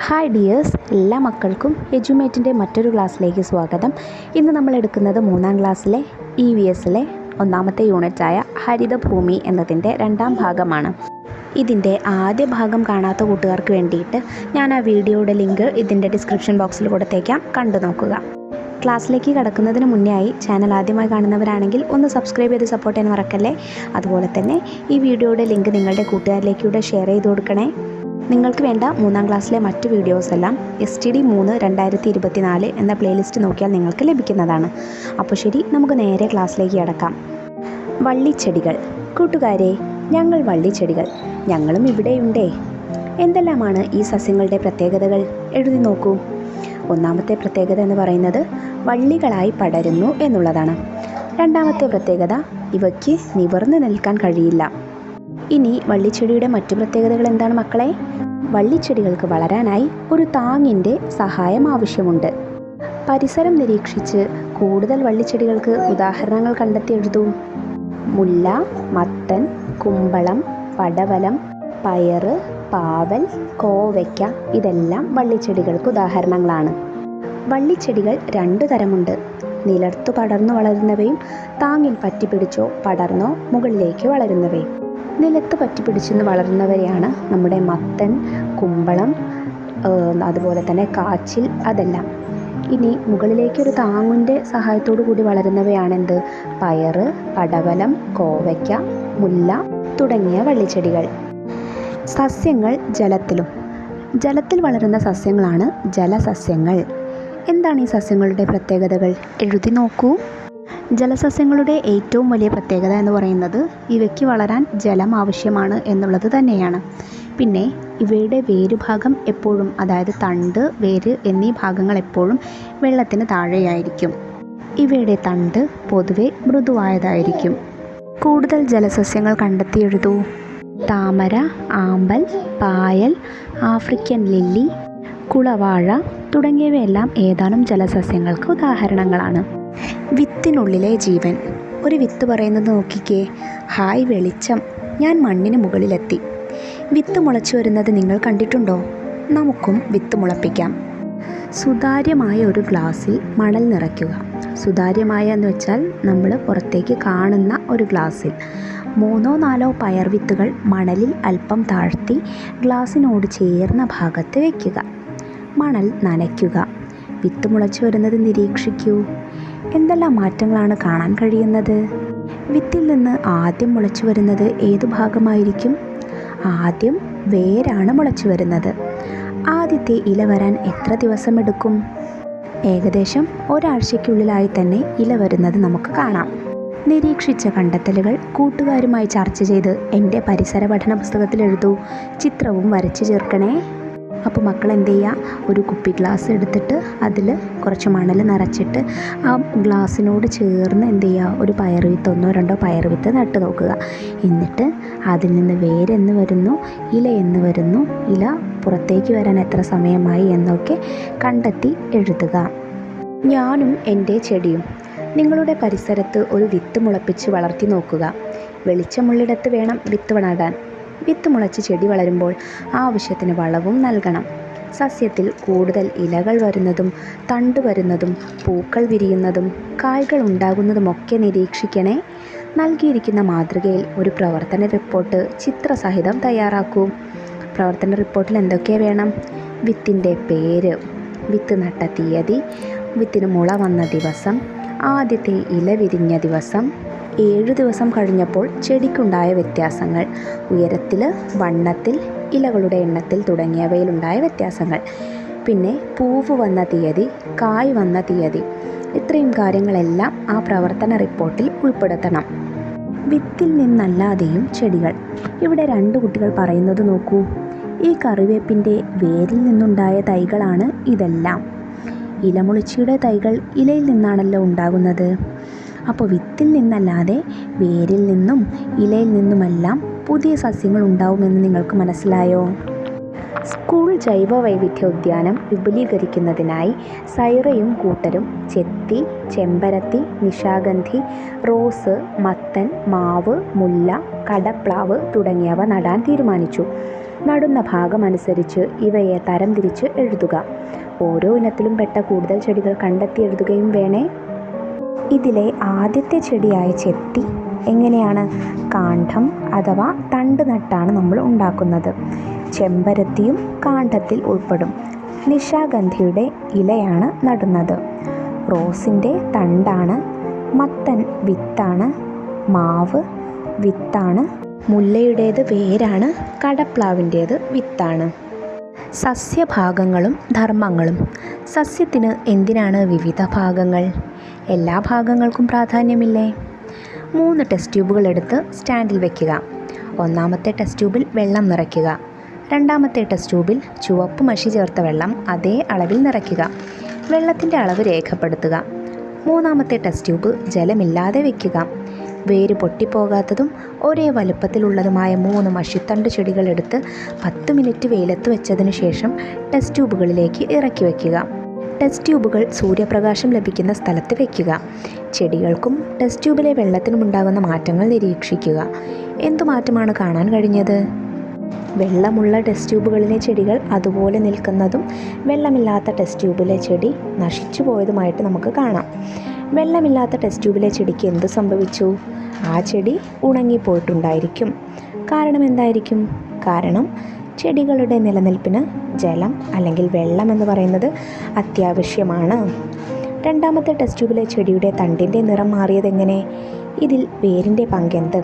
Hi dears, എല്ലാ മക്കൾക്കും എഡ്യൂമേറ്റിൻ്റെ മറ്റൊരു ക്ലാസ്സിലേക്ക് സ്വാഗതം. ഇന്ന് നമ്മൾ എടുക്കുന്നത് 3ാം ക്ലാസ്സിലെ EVSലെ ഒന്നാമത്തെ യൂണിറ്റായ ഹരിതഭൂമി എന്നതിൻ്റെ 2ാം ഭാഗമാണ്. ഇതിൻ്റെ ആദ്യ ഭാഗം കാണാത്ത കൂട്ടുകാർക്ക് വേണ്ടിയിട്ട് ഞാൻ ആ വീഡിയോയുടെ ലിങ്ക് ഇതിൻ്റെ ഡിസ്ക്രിപ്ഷൻ ബോക്സിൽ കൊടുത്തേക്കാം, കണ്ടു നോക്കുക. ക്ലാസ്സിലേക്ക് കടക്കുന്നതിന് മുന്നേ ആയി ചാനൽ ആദ്യമായി കാണുന്നവരാണെങ്കിൽ ഒന്ന് സബ്സ്ക്രൈബ് ചെയ്ത് സപ്പോർട്ട് ചെയ്യാൻ മറക്കല്ലേ. അതുപോലെ തന്നെ ഈ വീഡിയോയുടെ ലിങ്ക് നിങ്ങളുടെ കൂട്ടുകാരിലേക്കൂടെ ഷെയർ ചെയ്ത് കൊടുക്കണേ. നിങ്ങൾക്ക് വേണ്ട 3ാം ക്ലാസ്സിലെ മറ്റ് വീഡിയോസ് എല്ലാം STD 3 2024 എന്ന പ്ലേലിസ്റ്റ് നോക്കിയാൽ നിങ്ങൾക്ക് ലഭിക്കുന്നതാണ്. അപ്പോൾ ശരി, നമുക്ക് നേരെ ക്ലാസ്സിലേക്ക് കടക്കാം. വള്ളിച്ചെടികൾ. കൂട്ടുകാരെ, ഞങ്ങൾ വള്ളിച്ചെടികൾ, ഞങ്ങളും ഇവിടെയുണ്ടേ. എന്തെല്ലാമാണ് ഈ സസ്യങ്ങളുടെ പ്രത്യേകതകൾ? എഴുതി നോക്കൂ. ഒന്നാമത്തെ പ്രത്യേകത എന്ന് പറയുന്നത് വള്ളികളായി പടരുന്നു എന്നുള്ളതാണ്. രണ്ടാമത്തെ പ്രത്യേകത, ഇവയ്ക്ക് നിവർന്നു നിൽക്കാൻ കഴിയില്ല. ഇനി വള്ളിച്ചെടിയുടെ മറ്റു പ്രത്യേകതകൾ എന്താണ് മക്കളെ? വള്ളിച്ചെടികൾക്ക് വളരാനായി ഒരു താങ്ങിൻ്റെ സഹായം ആവശ്യമുണ്ട്. പരിസരം നിരീക്ഷിച്ച് കൂടുതൽ വള്ളിച്ചെടികൾക്ക് ഉദാഹരണങ്ങൾ കണ്ടെത്തി എഴുതൂ. മുല്ല, മത്തൻ, കുമ്പളം, പടവലം, പയറ്, പാവൽ, കോവയ്ക്ക ഇതെല്ലാം വള്ളിച്ചെടികൾക്ക് ഉദാഹരണങ്ങളാണ്. വള്ളിച്ചെടികൾ 2 തരമുണ്ട്. നിലത്തു പടർന്നു വളരുന്നവയും താങ്ങിൽ പറ്റിപ്പിടിച്ചോ പടർന്നോ മുകളിലേക്ക് വളരുന്നവയും. നിലത്ത് പറ്റിപ്പിടിച്ചെന്ന് വളരുന്നവരെയാണ് നമ്മുടെ മത്തൻ, കുമ്പളം, അതുപോലെ തന്നെ കാച്ചിൽ, അതെല്ലാം. ഇനി മുകളിലേക്കൊരു താങ്ങിൻ്റെ സഹായത്തോടു കൂടി വളരുന്നവയാണെന്ത്? പയറ്, പടവലം, കോവയ്ക്ക, മുല്ല തുടങ്ങിയ വള്ളിച്ചെടികൾ. സസ്യങ്ങൾ ജലത്തിലും. ജലത്തിൽ വളരുന്ന സസ്യങ്ങളാണ് ജലസസ്യങ്ങൾ. എന്താണ് ഈ സസ്യങ്ങളുടെ പ്രത്യേകതകൾ? എഴുതി നോക്കൂ. ജലസസ്യങ്ങളുടെ ഏറ്റവും വലിയ പ്രത്യേകത എന്ന് പറയുന്നത് ഇവയ്ക്ക് വളരാൻ ജലം ആവശ്യമാണ് എന്നുള്ളത് തന്നെയാണ്. പിന്നെ ഇവയുടെ വേരുഭാഗം എപ്പോഴും, അതായത് തണ്ട്, വേര് എന്നീ ഭാഗങ്ങൾ എപ്പോഴും വെള്ളത്തിന് താഴെയായിരിക്കും. ഇവയുടെ തണ്ട് പൊതുവെ മൃദുവായതായിരിക്കും. കൂടുതൽ ജലസസ്യങ്ങൾ കണ്ടെത്തി എഴുതൂ. താമര, ആമ്പൽ, പായൽ, ആഫ്രിക്കൻ ലില്ലി, കുളവാഴ തുടങ്ങിയവയെല്ലാം ഏതാനും ജലസസ്യങ്ങൾക്ക് ഉദാഹരണങ്ങളാണ്. വിത്തിനുള്ളിലെ ജീവൻ. ഒരു വിത്ത് പറയുന്നത് നോക്കിക്കേ. ഹായ് വെളിച്ചം, ഞാൻ മണ്ണിന് മുകളിലെത്തി. വിത്ത് മുളച്ചു വരുന്നത് നിങ്ങൾ കണ്ടിട്ടുണ്ടോ? നമുക്കും വിത്ത് മുളപ്പിക്കാം. സുതാര്യമായ ഒരു ഗ്ലാസ്സിൽ മണൽ നിറയ്ക്കുക. സുതാര്യമായ എന്ന് വെച്ചാൽ നമ്മൾ പുറത്തേക്ക് കാണുന്ന ഒരു ഗ്ലാസ്സിൽ 3-4 പയർ വിത്തുകൾ മണലിൽ അല്പം താഴ്ത്തി ഗ്ലാസ്സിനോട് ചേർന്ന ഭാഗത്ത് വയ്ക്കുക. മണൽ നനയ്ക്കുക. വിത്ത് മുളച്ചു വരുന്നത് നിരീക്ഷിക്കൂ. എന്തെല്ലാം മാറ്റങ്ങളാണ് കാണാൻ കഴിയുന്നത്? വിത്തിൽ നിന്ന് ആദ്യം മുളച്ചു വരുന്നത് ഏതു ഭാഗമായിരിക്കും? ആദ്യം വേരാണ് മുളച്ചു വരുന്നത്. ആദ്യത്തെ ഇല വരാൻ എത്ര ദിവസമെടുക്കും? ഏകദേശം ഒരാഴ്ചയ്ക്കുള്ളിലായി തന്നെ ഇല വരുന്നത് നമുക്ക് കാണാം. നിരീക്ഷിച്ച കണ്ടെത്തലുകൾ കൂട്ടുകാരുമായി ചർച്ച ചെയ്ത് എൻ്റെ പരിസര പഠന പുസ്തകത്തിൽ എഴുതൂ. ചിത്രവും വരച്ചു ചേർക്കണേ. അപ്പോൾ മക്കൾ എന്ത് ചെയ്യുക? ഒരു കുപ്പി ഗ്ലാസ് എടുത്തിട്ട് അതിൽ കുറച്ച് മണൽ നിറച്ചിട്ട് ആ ഗ്ലാസ്സിനോട് ചേർന്ന് എന്ത് ചെയ്യുക? ഒരു പയറുവിത്ത്, 1-2 പയറുവിത്ത് നട്ട് നോക്കുക. എന്നിട്ട് അതിൽ നിന്ന് വേരെന്ന് വരുന്നു, ഇല എന്ന് വരുന്നു, ഇല പുറത്തേക്ക് വരാൻ എത്ര സമയമായി എന്നൊക്കെ കണ്ടെത്തി എഴുതുക. ഞാനും എൻ്റെ ചെടിയും. നിങ്ങളുടെ പരിസരത്ത് ഒരു വിത്ത് മുളപ്പിച്ച് വളർത്തി നോക്കുക. വെളിച്ചമുള്ളിടത്ത് വേണം വിത്ത് നടാൻ. വിത്ത് മുളച്ച് ചെടി വളരുമ്പോൾ ആവശ്യത്തിന് വളവും നൽകണം. സസ്യത്തിൽ കൂടുതൽ ഇലകൾ വരുന്നതും തണ്ട് വരുന്നതും പൂക്കൾ വിരിയുന്നതും കായ്കൾ ഉണ്ടാകുന്നതുമൊക്കെ നിരീക്ഷിക്കണേ. നൽകിയിരിക്കുന്ന മാതൃകയിൽ ഒരു പ്രവർത്തന റിപ്പോർട്ട് ചിത്രസഹിതം തയ്യാറാക്കൂ. പ്രവർത്തന റിപ്പോർട്ടിൽ എന്തൊക്കെ വേണം? വിത്തിൻ്റെ പേര്, വിത്ത് നട്ട തീയതി, വിത്തിന് മുള വന്ന ദിവസം, ആദ്യത്തെ ഇല വിരിഞ്ഞ ദിവസം, 7 ദിവസം കഴിഞ്ഞപ്പോൾ ചെടിക്കുണ്ടായ വ്യത്യാസങ്ങൾ, ഉയരത്തിൽ, വണ്ണത്തിൽ, ഇലകളുടെ എണ്ണത്തിൽ തുടങ്ങിയവയിലുണ്ടായ വ്യത്യാസങ്ങൾ, പിന്നെ പൂവ് വന്ന തീയതി, കായ് വന്ന തീയതി. ഇത്രയും കാര്യങ്ങളെല്ലാം ആ പ്രവർത്തന റിപ്പോർട്ടിൽ ഉൾപ്പെടുത്തണം. വിത്തിൽ നിന്നല്ലാതെയും ചെടികൾ. ഇവിടെ 2 കുട്ടികൾ പറയുന്നത് നോക്കൂ. ഈ കറിവേപ്പിൻ്റെ വേരിൽ നിന്നുണ്ടായ തൈകളാണ് ഇതെല്ലാം. ഇലമുളിച്ചിയുടെ തൈകൾ ഇലയിൽ നിന്നാണല്ലോ ഉണ്ടാകുന്നത്. അപ്പോൾ വിത്തിൽ നിന്നല്ലാതെ വേരിൽ നിന്നും ഇലയിൽ നിന്നുമെല്ലാം പുതിയ സസ്യങ്ങൾ ഉണ്ടാവുമെന്ന് നിങ്ങൾക്ക് മനസ്സിലായോ? സ്കൂൾ ജൈവ വൈവിധ്യോദ്യാനം വിപുലീകരിക്കുന്നതിനായി സൈറയും കൂട്ടരും ചെത്തി, ചെമ്പരത്തി, നിശാഗന്ധി, റോസ്, മത്തൻ, മാവ്, മുല്ല, കടപ്ലാവ് തുടങ്ങിയവ നടാൻ തീരുമാനിച്ചു. നടുന്ന ഭാഗമനുസരിച്ച് ഇവയെ തരംതിരിച്ച് എഴുതുക. ഓരോ ഇനത്തിലും പെട്ട കൂടുതൽ ചെടികൾ കണ്ടെത്തി എഴുതുകയും വേണേ. ഇതിലെ ആദ്യത്തെ ചെടിയായ ചെത്തി എങ്ങനെയാണ്? കാണ്ഡം അഥവാ തണ്ട് നട്ടാണ് നമ്മൾ ഉണ്ടാക്കുന്നത്. ചെമ്പരത്തിയും കാണ്ഡത്തിൽ ഉൾപ്പെടും. നിശാഗന്ധിയുടെ ഇലയാണ് നടുന്നത്. റോസിൻ്റെ തണ്ടാണ്. മത്തൻ വിത്താണ്. മാവ് വിത്താണ്. മുല്ലയുടേത് വേരാണ്. കടപ്ലാവിൻ്റേത് വിത്താണ്. സസ്യഭാഗങ്ങളും ധർമ്മങ്ങളും. സസ്യത്തിന് എന്തിനാണ് വിവിധ ഭാഗങ്ങൾ? എല്ലാ ഭാഗങ്ങൾക്കും പ്രാധാന്യമില്ലേ? 3 ടെസ്റ്റ് ട്യൂബുകൾ എടുത്ത് സ്റ്റാൻഡിൽ വയ്ക്കുക. ഒന്നാമത്തെ ടെസ്റ്റ് ട്യൂബിൽ വെള്ളം നിറയ്ക്കുക. രണ്ടാമത്തെ ടെസ്റ്റ് ട്യൂബിൽ ചുവപ്പ് മഷി ചേർത്ത വെള്ളം അതേ അളവിൽ നിറയ്ക്കുക. വെള്ളത്തിൻ്റെ അളവ് രേഖപ്പെടുത്തുക. മൂന്നാമത്തെ ടെസ്റ്റ് ട്യൂബ് ജലമില്ലാതെ വയ്ക്കുക. വേര് പൊട്ടിപ്പോകാത്തതും ഒരേ വലുപ്പത്തിലുള്ളതുമായ 3 മഷിത്തണ്ട് ചെടികൾ എടുത്ത് 10 മിനിറ്റ് വെയിലത്ത് വെച്ചതിന് ശേഷം ടെസ്റ്റ് ട്യൂബുകളിലേക്ക് ഇറക്കി വയ്ക്കുക. ടെസ്റ്റ് ട്യൂബുകൾ സൂര്യപ്രകാശം ലഭിക്കുന്ന സ്ഥലത്ത് വയ്ക്കുക. ചെടികൾക്കും ടെസ്റ്റ് ട്യൂബിലെ വെള്ളത്തിനുമുണ്ടാകുന്ന മാറ്റങ്ങൾ നിരീക്ഷിക്കുക. എന്തു മാറ്റമാണ് കാണാൻ കഴിഞ്ഞത്? വെള്ളമുള്ള ടെസ്റ്റ് ട്യൂബുകളിലെ ചെടികൾ അതുപോലെ നിൽക്കുന്നതും വെള്ളമില്ലാത്ത ടെസ്റ്റ് ട്യൂബിലെ ചെടി നശിച്ചു പോയതുമായിട്ട് നമുക്ക് കാണാം. വെള്ളമില്ലാത്ത ടെസ്റ്റ് ട്യൂബിലെ ചെടിക്ക് എന്ത് സംഭവിച്ചു? ആ ചെടി ഉണങ്ങിപ്പോയിട്ടുണ്ടായിരിക്കും. കാരണം എന്തായിരിക്കും? കാരണം ചെടികളുടെ നിലനിൽപ്പിന് ജലം അല്ലെങ്കിൽ വെള്ളം എന്ന് പറയുന്നത് അത്യാവശ്യമാണ്. രണ്ടാമത്തെ ടെസ്റ്റ് ട്യൂബിലെ ചെടിയുടെ തണ്ടിൻ്റെ നിറം മാറിയതെങ്ങനെ? ഇതിൽ വേരിൻ്റെ പങ്കെന്ത്?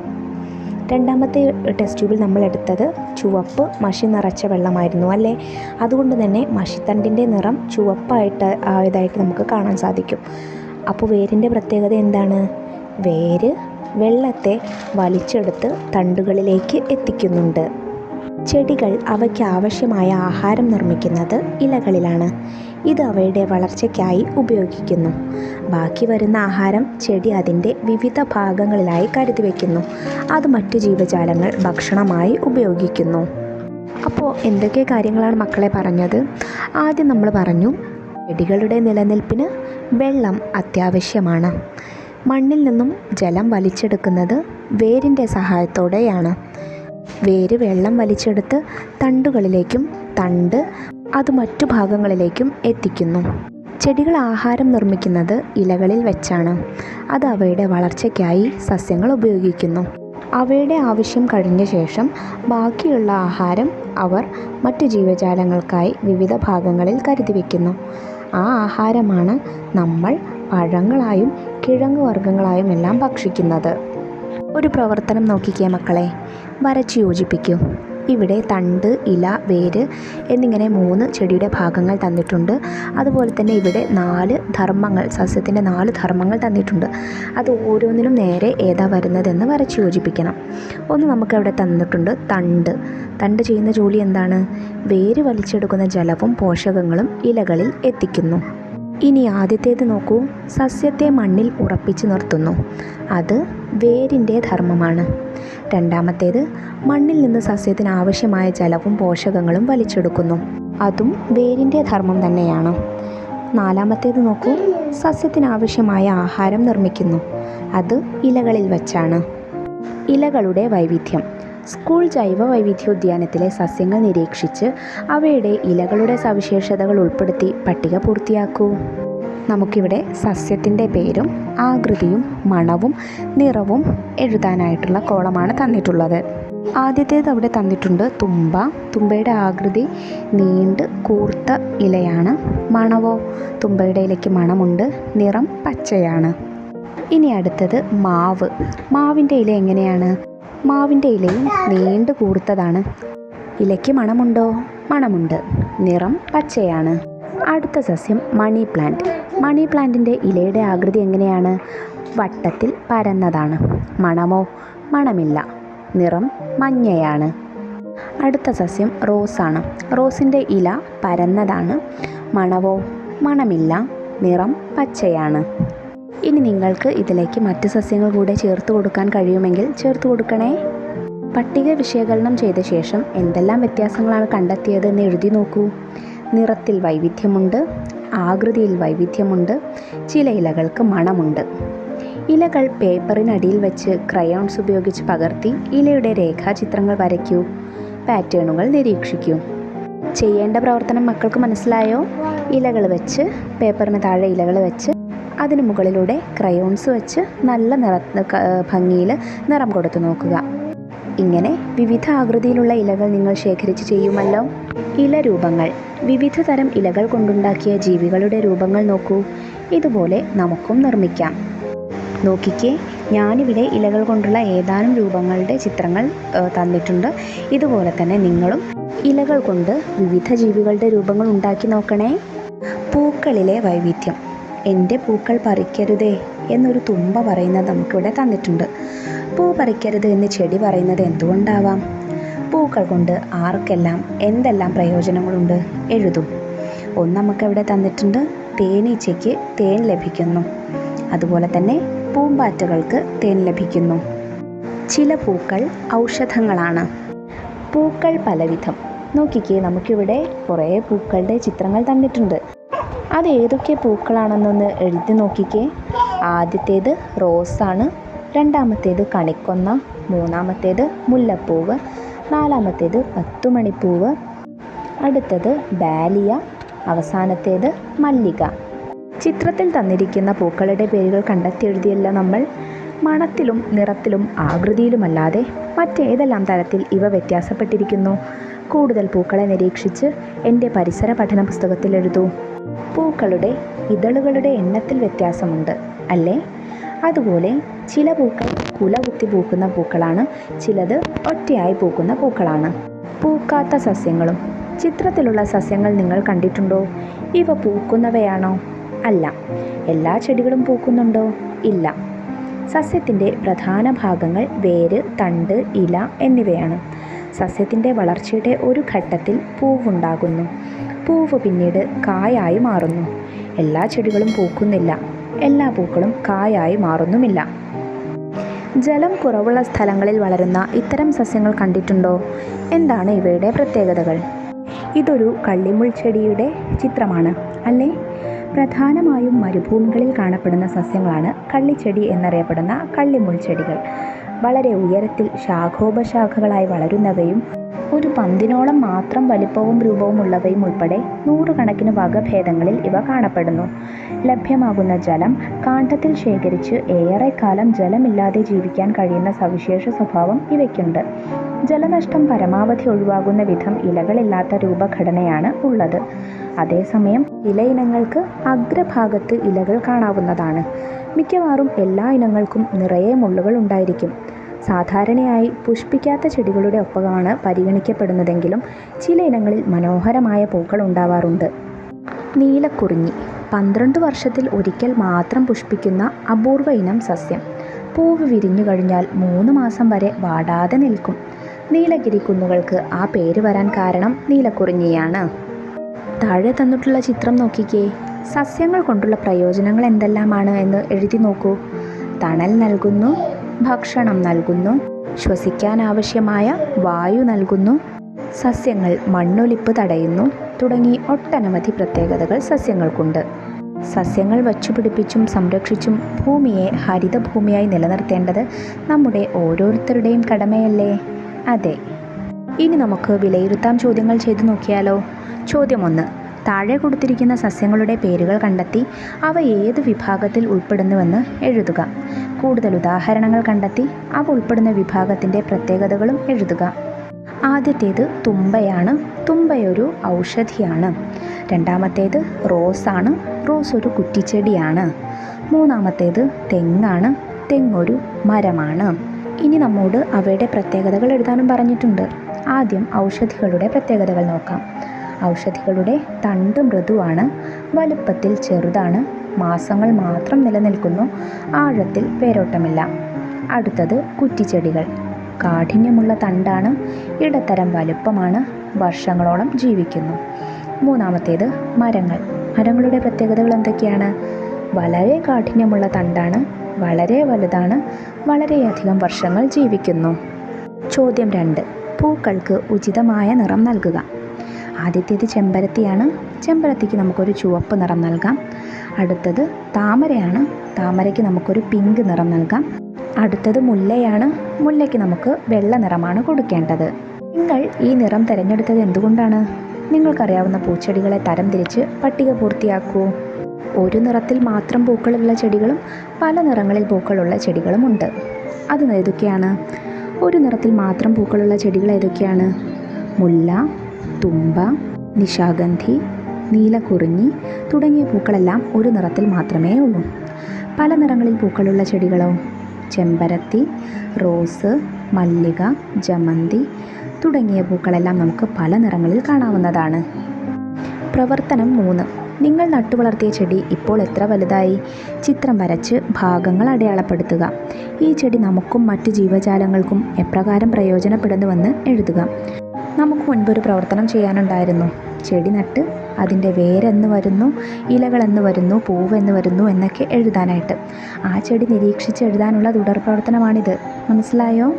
രണ്ടാമത്തെ ടെസ്റ്റ് ട്യൂബിൽ നമ്മൾ എടുത്തത് ചുവപ്പ് മഷി നിറച്ച വെള്ളമായിരുന്നു അല്ലേ? അതുകൊണ്ട് തന്നെ മഷിത്തണ്ടിൻ്റെ നിറം ആയതായിട്ട് നമുക്ക് കാണാൻ സാധിക്കും. അപ്പോൾ വേരിൻ്റെ പ്രത്യേകത എന്താണ്? വേര് വെള്ളത്തെ വലിച്ചെടുത്ത് തണ്ടുകളിലേക്ക് എത്തിക്കുന്നുണ്ട്. ചെടികൾ അവയ്ക്ക് ആവശ്യമായ ആഹാരം നിർമ്മിക്കുന്നത് ഇലകളിലാണ്. ഇത് അവയുടെ വളർച്ചയ്ക്കായി ഉപയോഗിക്കുന്നു. ബാക്കി വരുന്ന ആഹാരം ചെടി അതിൻ്റെ വിവിധ ഭാഗങ്ങളിലായി കരുതി വയ്ക്കുന്നു. അത് മറ്റു ജീവജാലങ്ങൾ ഭക്ഷണമായി ഉപയോഗിക്കുന്നു. അപ്പോൾ എന്തൊക്കെ കാര്യങ്ങളാണ് മക്കളെ പറഞ്ഞത്? ആദ്യം നമ്മൾ പറഞ്ഞു ചെടികളുടെ നിലനിൽപ്പിന് വെള്ളം അത്യാവശ്യമാണ്. മണ്ണിൽ നിന്നും ജലം വലിച്ചെടുക്കുന്നത് വേരിൻ്റെ സഹായത്തോടെയാണ്. വേര് വെള്ളം വലിച്ചെടുത്ത് തണ്ടുകളിലേക്കും തണ്ട് അത് മറ്റു ഭാഗങ്ങളിലേക്കും എത്തിക്കുന്നു. ചെടികൾ ആഹാരം നിർമ്മിക്കുന്നത് ഇലകളിൽ വെച്ചാണ്. അത് അവയുടെ വളർച്ചയ്ക്കായി സസ്യങ്ങൾ ഉപയോഗിക്കുന്നു. അവയുടെ ആവശ്യം കഴിഞ്ഞ ശേഷം ബാക്കിയുള്ള ആഹാരം അവർ മറ്റു ജീവജാലങ്ങൾക്കായി വിവിധ ഭാഗങ്ങളിൽ കരുതി വയ്ക്കുന്നു. ആ ആഹാരമാണ് നമ്മൾ പഴങ്ങളായും കിഴങ്ങ് വർഗ്ഗങ്ങളായും എല്ലാം ഭക്ഷിക്കുന്നത്. ഒരു പ്രവർത്തനം നോക്കിക്കേ മക്കളെ, വരച്ച് യോജിപ്പിക്കൂ. ഇവിടെ തണ്ട്, ഇല, വേര് എന്നിങ്ങനെ 3 ചെടിയുടെ ഭാഗങ്ങൾ തന്നിട്ടുണ്ട്. അതുപോലെ തന്നെ ഇവിടെ 4 ധർമ്മങ്ങൾ, സസ്യത്തിൻ്റെ 4 ധർമ്മങ്ങൾ തന്നിട്ടുണ്ട്. അത് ഓരോന്നിനും നേരെ ഏതാ വരുന്നതെന്ന് വരച്ച് യോജിപ്പിക്കണം. ഒന്ന് നമുക്കവിടെ തന്നിട്ടുണ്ട് തണ്ട്. തണ്ട് ചെയ്യുന്ന ജോലി എന്താണ്? വേര് വലിച്ചെടുക്കുന്ന ജലവും പോഷകങ്ങളും ഇലകളിൽ എത്തിക്കുന്നു. ഇനി ആദ്യത്തേത് നോക്കൂ. സസ്യത്തെ മണ്ണിൽ ഉറപ്പിച്ചു നിർത്തുന്നു. അത് വേരിൻ്റെ ധർമ്മമാണ്. രണ്ടാമത്തേത് മണ്ണിൽ നിന്ന് സസ്യത്തിന് ആവശ്യമായ ജലവും പോഷകങ്ങളും വലിച്ചെടുക്കുന്നു. അതും വേരിൻ്റെ ധർമ്മം തന്നെയാണ്. നാലാമത്തേത് നോക്കൂ. സസ്യത്തിന് ആവശ്യമായ ആഹാരം നിർമ്മിക്കുന്നു. അത് ഇലകളിൽ വച്ചാണ്. ഇലകളുടെ വൈവിധ്യം. സ്കൂൾ ജൈവ വൈവിധ്യോദ്യാനത്തിലെ സസ്യങ്ങൾ നിരീക്ഷിച്ച് അവയുടെ ഇലകളുടെ സവിശേഷതകൾ ഉൾപ്പെടുത്തി പട്ടിക പൂർത്തിയാക്കൂ. നമുക്കിവിടെ സസ്യത്തിൻ്റെ പേരും ആകൃതിയും മണവും നിറവും എഴുതാനായിട്ടുള്ള കോളമാണ് തന്നിട്ടുള്ളത്. ആദ്യത്തേത് അവിടെ തന്നിട്ടുണ്ട് തുമ്പ. തുമ്പയുടെ ആകൃതി നീണ്ട് കൂർത്ത ഇലയാണ്. മണവോ? തുമ്പയുടെ ഇലയ്ക്ക് മണമുണ്ട്. നിറം പച്ചയാണ്. ഇനി അടുത്തത് മാവ്. മാവിൻ്റെ ഇല എങ്ങനെയാണ്? മാവിൻ്റെ ഇലയും നീണ്ടു കൂർത്തതാണ്. ഇലയ്ക്ക് മണമുണ്ടോ? മണമുണ്ട്. നിറം പച്ചയാണ്. അടുത്ത സസ്യം മണി പ്ലാന്റ്. മണി പ്ലാന്റിൻ്റെ ഇലയുടെ ആകൃതി എങ്ങനെയാണ്? വട്ടത്തിൽ പരന്നതാണ്. മണമോ? മണമില്ല. നിറം മഞ്ഞയാണ്. അടുത്ത സസ്യം റോസാണ്. റോസിൻ്റെ ഇല പരന്നതാണ്. മണവോ? മണമില്ല. നിറം പച്ചയാണ്. ഇനി നിങ്ങൾക്ക് ഇതിലേക്ക് മറ്റ് സസ്യങ്ങൾ കൂടെ ചേർത്ത് കൊടുക്കാൻ കഴിയുമെങ്കിൽ ചേർത്ത് കൊടുക്കണേ. പട്ടിക വിശകലനം ചെയ്ത ശേഷം എന്തെല്ലാം വ്യത്യാസങ്ങളാണ് കണ്ടെത്തിയതെന്ന് എഴുതി നോക്കൂ. നിറത്തിൽ വൈവിധ്യമുണ്ട്. ആകൃതിയിൽ വൈവിധ്യമുണ്ട്. ചില ഇലകൾക്ക് മണമുണ്ട്. ഇലകൾ പേപ്പറിനടിയിൽ വെച്ച് ക്രയോൺസ് ഉപയോഗിച്ച് പകർത്തി ഇലയുടെ രേഖാചിത്രങ്ങൾ വരയ്ക്കൂ. പാറ്റേണുകൾ നിരീക്ഷിക്കൂ. ചെയ്യേണ്ട പ്രവർത്തനം മക്കൾക്ക് മനസ്സിലായോ? ഇലകൾ വെച്ച്, പേപ്പറിന് താഴെ ഇലകൾ വെച്ച് അതിന് മുകളിലൂടെ ക്രയോൺസ് വെച്ച് നല്ല ഭംഗിയിൽ നിറം കൊടുത്തു നോക്കുക. ഇങ്ങനെ വിവിധ ആകൃതിയിലുള്ള ഇലകൾ നിങ്ങൾ ശേഖരിച്ച് ചെയ്യുമല്ലോ. ഇല രൂപങ്ങൾ. വിവിധ തരം ഇലകൾ കൊണ്ടുണ്ടാക്കിയ ജീവികളുടെ രൂപങ്ങൾ നോക്കൂ. ഇതുപോലെ നമുക്കും നിർമ്മിക്കാം. നോക്കിക്കേ, ഞാനിവിടെ ഇലകൾ കൊണ്ടുള്ള ഏതാനും രൂപങ്ങളുടെ ചിത്രങ്ങൾ തന്നിട്ടുണ്ട്. ഇതുപോലെ തന്നെ നിങ്ങളും ഇലകൾ കൊണ്ട് വിവിധ ജീവികളുടെ രൂപങ്ങൾ ഉണ്ടാക്കി നോക്കണേ. പൂക്കളിലെ വൈവിധ്യം. എൻ്റെ പൂക്കൾ പറിക്കരുതേ എന്നൊരു തുമ്പ പറയുന്നത് നമുക്കിവിടെ തന്നിട്ടുണ്ട്. പൂ പറിക്കരുത് എന്ന് ചെടി പറയുന്നത് എന്തുകൊണ്ടാവാം? പൂക്കൾ കൊണ്ട് ആർക്കെല്ലാം എന്തെല്ലാം പ്രയോജനങ്ങളുണ്ട് എഴുതും. ഒന്ന് നമുക്കിവിടെ തന്നിട്ടുണ്ട്, തേനീച്ചയ്ക്ക് തേൻ ലഭിക്കുന്നു. അതുപോലെ തന്നെ പൂമ്പാറ്റകൾക്ക് തേൻ ലഭിക്കുന്നു. ചില പൂക്കൾ ഔഷധങ്ങളാണ്. പൂക്കൾ പലവിധം. നോക്കിക്കേ, നമുക്കിവിടെ കുറേ പൂക്കളുടെ ചിത്രങ്ങൾ തന്നിട്ടുണ്ട്. അത് ഏതൊക്കെ പൂക്കളാണെന്നൊന്ന് എഴുതി നോക്കിക്കേ. ആദ്യത്തേത് റോസാണ്, രണ്ടാമത്തേത് കണിക്കൊന്ന, മൂന്നാമത്തേത് മുല്ലപ്പൂവ്, നാലാമത്തേത് പത്തുമണിപ്പൂവ്, അടുത്തത് ഡാലിയ, അവസാനത്തേത് മല്ലിക. ചിത്രത്തിൽ തന്നിരിക്കുന്ന പൂക്കളുടെ പേരുകൾ കണ്ടെത്തി എഴുതിയല്ലോ നമ്മൾ. മണത്തിലും നിറത്തിലും ആകൃതിയിലുമല്ലാതെ മറ്റേതെല്ലാം തരത്തിൽ ഇവ വ്യത്യാസപ്പെട്ടിരിക്കുന്നു? കൂടുതൽ പൂക്കളെ നിരീക്ഷിച്ച് എൻ്റെ പരിസര പഠന പുസ്തകത്തിൽ എഴുതൂ. പൂക്കളുടെ ഇതളുകളുടെ എണ്ണത്തിൽ വ്യത്യാസമുണ്ട് അല്ലേ? അതുപോലെ ചില പൂക്കൾ കുലകുത്തി പൂക്കുന്ന പൂക്കളാണ്, ചിലത് ഒറ്റയായി പൂക്കുന്ന പൂക്കളാണ്. പൂക്കാത്ത സസ്യങ്ങളും. ചിത്രത്തിലുള്ള സസ്യങ്ങൾ നിങ്ങൾ കണ്ടിട്ടുണ്ടോ? ഇവ പൂക്കുന്നവയാണോ? അല്ല. എല്ലാ ചെടികളും പൂക്കുന്നുണ്ടോ? ഇല്ല. സസ്യത്തിൻ്റെ പ്രധാന ഭാഗങ്ങൾ വേര്, തണ്ട്, ഇല എന്നിവയാണ്. സസ്യത്തിൻ്റെ വളർച്ചയുടെ ഒരു ഘട്ടത്തിൽ പൂവുണ്ടാകുന്നു. പൂവ് പിന്നീട് കായായി മാറുന്നു. എല്ലാ ചെടികളും പൂക്കുന്നില്ല, എല്ലാ പൂക്കളും കായായി മാറുന്നുമില്ല. ജലം കുറവുള്ള സ്ഥലങ്ങളിൽ വളരുന്ന ഇത്തരം സസ്യങ്ങൾ കണ്ടിട്ടുണ്ടോ? എന്താണ് ഇവയുടെ പ്രത്യേകതകൾ? ഇതൊരു കള്ളിമുൾ ചെടിയുടെ ചിത്രമാണ് അല്ലേ? പ്രധാനമായും മരുഭൂമികളിൽ കാണപ്പെടുന്ന സസ്യങ്ങളാണ് കള്ളിച്ചെടി എന്നറിയപ്പെടുന്ന കള്ളിമുൾ ചെടികൾ. വളരെ ഉയരത്തിൽ ശാഖോപശാഖകളായി വളരുന്നവയും ഒരു പന്തിനോളം മാത്രം വലിപ്പവും രൂപവും ഉള്ളവയും ഉൾപ്പെടെ നൂറുകണക്കിന് വകഭേദങ്ങളിൽ ഇവ കാണപ്പെടുന്നു. ലഭ്യമാകുന്ന ജലം കാണ്ഡത്തിൽ ശേഖരിച്ച് ഏറെക്കാലം ജലമില്ലാതെ ജീവിക്കാൻ കഴിയുന്ന സവിശേഷ സ്വഭാവം ഇവയ്ക്കുണ്ട്. ജലനഷ്ടം പരമാവധി ഒഴിവാകുന്ന വിധം ഇലകളില്ലാത്ത രൂപഘടനയാണ് ഉള്ളത്. അതേസമയം ചില ഇനങ്ങൾക്ക് അഗ്രഭാഗത്ത് ഇലകൾ കാണാവുന്നതാണ്. മിക്കവാറും എല്ലാ ഇനങ്ങൾക്കും നിറയെ മുള്ളുകൾ ഉണ്ടായിരിക്കും. സാധാരണയായി പുഷ്പിക്കാത്ത ചെടികളുടെ ഒപ്പമാണ് പരിഗണിക്കപ്പെടുന്നതെങ്കിലും ചില ഇനങ്ങളിൽ മനോഹരമായ പൂക്കൾ ഉണ്ടാവാറുണ്ട്. നീലക്കുറിഞ്ഞി 12 വർഷത്തിൽ ഒരിക്കൽ മാത്രം പുഷ്പിക്കുന്ന അപൂർവ ഇനം സസ്യം. പൂവ് വിരിഞ്ഞു കഴിഞ്ഞാൽ 3 മാസം വരെ വാടാതെ നിൽക്കും. നീലഗിരി കുന്നുകൾക്ക് ആ പേര് വരാൻ കാരണം നീലക്കുറിഞ്ഞിയാണ്. താഴെ തന്നിട്ടുള്ള ചിത്രം നോക്കിക്കേ. സസ്യങ്ങൾ കൊണ്ടുള്ള പ്രയോജനങ്ങൾ എന്തെല്ലാമാണ് എന്ന് എഴുതി നോക്കൂ. തണൽ നൽകുന്നു, ഭക്ഷണം നൽകുന്നു, ശ്വസിക്കാൻ ആവശ്യമായ വായു നൽകുന്നു, സസ്യങ്ങൾ മണ്ണൊലിപ്പ് തടയുന്നു തുടങ്ങി ഒട്ടനവധി പ്രത്യേകതകൾ സസ്യങ്ങൾക്കുണ്ട്. സസ്യങ്ങൾ വച്ചുപിടിപ്പിച്ചും സംരക്ഷിച്ചും ഭൂമിയെ ഹരിതഭൂമിയായി നിലനിർത്തേണ്ടത് നമ്മുടെ ഓരോരുത്തരുടെയും കടമയല്ലേ? അതെ. ഇനി നമുക്ക് വിലയിരുത്താം ചോദ്യങ്ങൾ ചെയ്തു നോക്കിയാലോ. ചോദ്യം 1. താഴെ കൊടുത്തിരിക്കുന്ന സസ്യങ്ങളുടെ പേരുകൾ കണ്ടെത്തി അവ ഏത് വിഭാഗത്തിൽ ഉൾപ്പെടുന്നുവെന്ന് എഴുതുക. കൂടുതൽ ഉദാഹരണങ്ങൾ കണ്ടെത്തി അവ ഉൾപ്പെടുന്ന വിഭാഗത്തിൻ്റെ പ്രത്യേകതകളും എഴുതുക. ആദ്യത്തേത് തുമ്പയാണ്. തുമ്പയൊരു ഔഷധിയാണ്. രണ്ടാമത്തേത് റോസാണ്. റോസ് ഒരു കുറ്റിച്ചെടിയാണ്. മൂന്നാമത്തേത് തെങ്ങാണ്. തെങ്ങൊരു മരമാണ്. ഇനി നമ്മോട് അവയുടെ പ്രത്യേകതകൾ എഴുതാനും പറഞ്ഞിട്ടുണ്ട്. ആദ്യം ഔഷധികളുടെ പ്രത്യേകതകൾ നോക്കാം. ഔഷധികളുടെ തണ്ട് മൃദുവാണ്, വലുപ്പത്തിൽ ചെറുതാണ്, മാസങ്ങൾ മാത്രം നിലനിൽക്കുന്നു, ആഴത്തിൽ വേരോട്ടമില്ല. അടുത്തത് കുറ്റിച്ചെടികൾ. കാഠിന്യമുള്ള തണ്ടാണ്, ഇടത്തരം വലുപ്പമാണ്, വർഷങ്ങളോളം ജീവിക്കുന്നു. മൂന്നാമത്തേത് മരങ്ങൾ. മരങ്ങളുടെ പ്രത്യേകതകൾ എന്തൊക്കെയാണ്? വളരെ കാഠിന്യമുള്ള തണ്ടാണ്, വളരെ വലുതാണ്, വളരെയധികം വർഷങ്ങൾ ജീവിക്കുന്നു. ചോദ്യം 2. പൂക്കൾക്ക് ഉചിതമായ നിറം നൽകുക. ആദ്യത്തേത് ചെമ്പരത്തിയാണ്. ചെമ്പരത്തിക്ക് നമുക്കൊരു ചുവപ്പ് നിറം നൽകാം. അടുത്തത് താമരയാണ്. താമരയ്ക്ക് നമുക്കൊരു പിങ്ക് നിറം നൽകാം. അടുത്തത് മുല്ലയാണ്. മുല്ലയ്ക്ക് നമുക്ക് വെള്ള നിറമാണ് കൊടുക്കേണ്ടത്. നിങ്ങൾ ഈ നിറം തിരഞ്ഞെടുത്തത് എന്തുകൊണ്ടാണ്? നിങ്ങൾക്കറിയാവുന്ന പൂച്ചെടികളെ തരംതിരിച്ച് പട്ടിക പൂർത്തിയാക്കൂ. ഒരു നിറത്തിൽ മാത്രം പൂക്കളുള്ള ചെടികളും പല നിറങ്ങളിൽ പൂക്കളുള്ള ചെടികളുമുണ്ട്. അത് ഏതൊക്കെയാണ്? ഒരു നിറത്തിൽ മാത്രം പൂക്കളുള്ള ചെടികൾ ഏതൊക്കെയാണ്? മുല്ല, തുമ്പ, നിശാഗന്ധി, നീലക്കുറിഞ്ഞി തുടങ്ങിയ പൂക്കളെല്ലാം ഒരു നിറത്തിൽ മാത്രമേ ഉള്ളൂ. പല നിറങ്ങളിൽ പൂക്കളുള്ള ചെടികളോ? ചെമ്പരത്തി, റോസ്, മല്ലിക, ജമന്തി തുടങ്ങിയ പൂക്കളെല്ലാം നമുക്ക് പല നിറങ്ങളിൽ കാണാവുന്നതാണ്. പ്രവർത്തനം 3. നിങ്ങൾ നട്ടുവളർത്തിയ ചെടി ഇപ്പോൾ എത്ര വലുതായി? ചിത്രം വരച്ച് ഭാഗങ്ങൾ അടയാളപ്പെടുത്തുക. ഈ ചെടി നമുക്കും മറ്റു ജീവജാലങ്ങൾക്കും എപ്രകാരം പ്രയോജനപ്പെടുന്നുവെന്ന് എഴുതുക. നമുക്ക് മുൻപൊരു പ്രവർത്തനം ചെയ്യാനുണ്ടായിരുന്നു. ചെടി നട്ട് അതിൻ്റെ വേരെന്ന് വരുന്നു, ഇലകളെന്ന് വരുന്നു, പൂവ് എന്ന് വരുന്നു എന്നൊക്കെ എഴുതാനായിട്ട്. ആ ചെടി നിരീക്ഷിച്ച് എഴുതാനുള്ള തുടർ പ്രവർത്തനമാണിത്. മനസ്സിലായോ?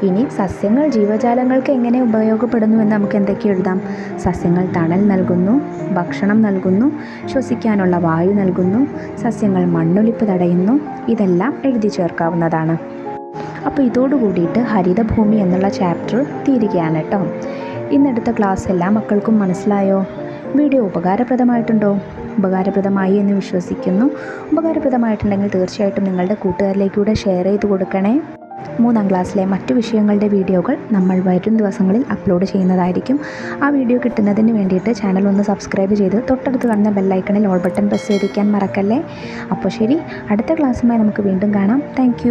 ഇനി സസ്യങ്ങൾ ജീവജാലങ്ങൾക്ക് എങ്ങനെ ഉപയോഗപ്പെടുന്നുവെന്ന് നമുക്ക് എന്തൊക്കെ എഴുതാം? സസ്യങ്ങൾ തണൽ നൽകുന്നു, ഭക്ഷണം നൽകുന്നു, ശ്വസിക്കാനുള്ള വായു നൽകുന്നു, സസ്യങ്ങൾ മണ്ണൊലിപ്പ് തടയുന്നു. ഇതെല്ലാം എഴുതി ചേർക്കാവുന്നതാണ്. അപ്പോൾ ഇതോടുകൂടിയിട്ട് ഹരിതഭൂമി എന്നുള്ള ചാപ്റ്റർ തീരുകയാണ് കേട്ടോ. ഇന്നെടുത്ത ക്ലാസ് എല്ലാ മക്കൾക്കും മനസ്സിലായോ? വീഡിയോ ഉപകാരപ്രദമായിട്ടുണ്ടോ? ഉപകാരപ്രദമായി എന്ന് വിശ്വസിക്കുന്നു. ഉപകാരപ്രദമായിട്ടുണ്ടെങ്കിൽ തീർച്ചയായിട്ടും നിങ്ങളുടെ കൂട്ടുകാരിലേക്കൂടെ ഷെയർ ചെയ്ത് കൊടുക്കണേ. 3ാം ക്ലാസ്സിലെ മറ്റു വിഷയങ്ങളുടെ വീഡിയോകൾ നമ്മൾ വരും ദിവസങ്ങളിൽ അപ്ലോഡ് ചെയ്യുന്നതായിരിക്കും. ആ വീഡിയോ കിട്ടുന്നതിന് വേണ്ടിയിട്ട് ചാനൽ ഒന്ന് സബ്സ്ക്രൈബ് ചെയ്ത് തൊട്ടടുത്ത് കാണുന്ന ബെല്ലൈക്കണിൽ ഓൾ ബട്ടൺ പ്രസ് ചെയ്തിരിക്കാൻ മറക്കല്ലേ. അപ്പോൾ ശരി, അടുത്ത ക്ലാസ്സുമായി നമുക്ക് വീണ്ടും കാണാം. താങ്ക്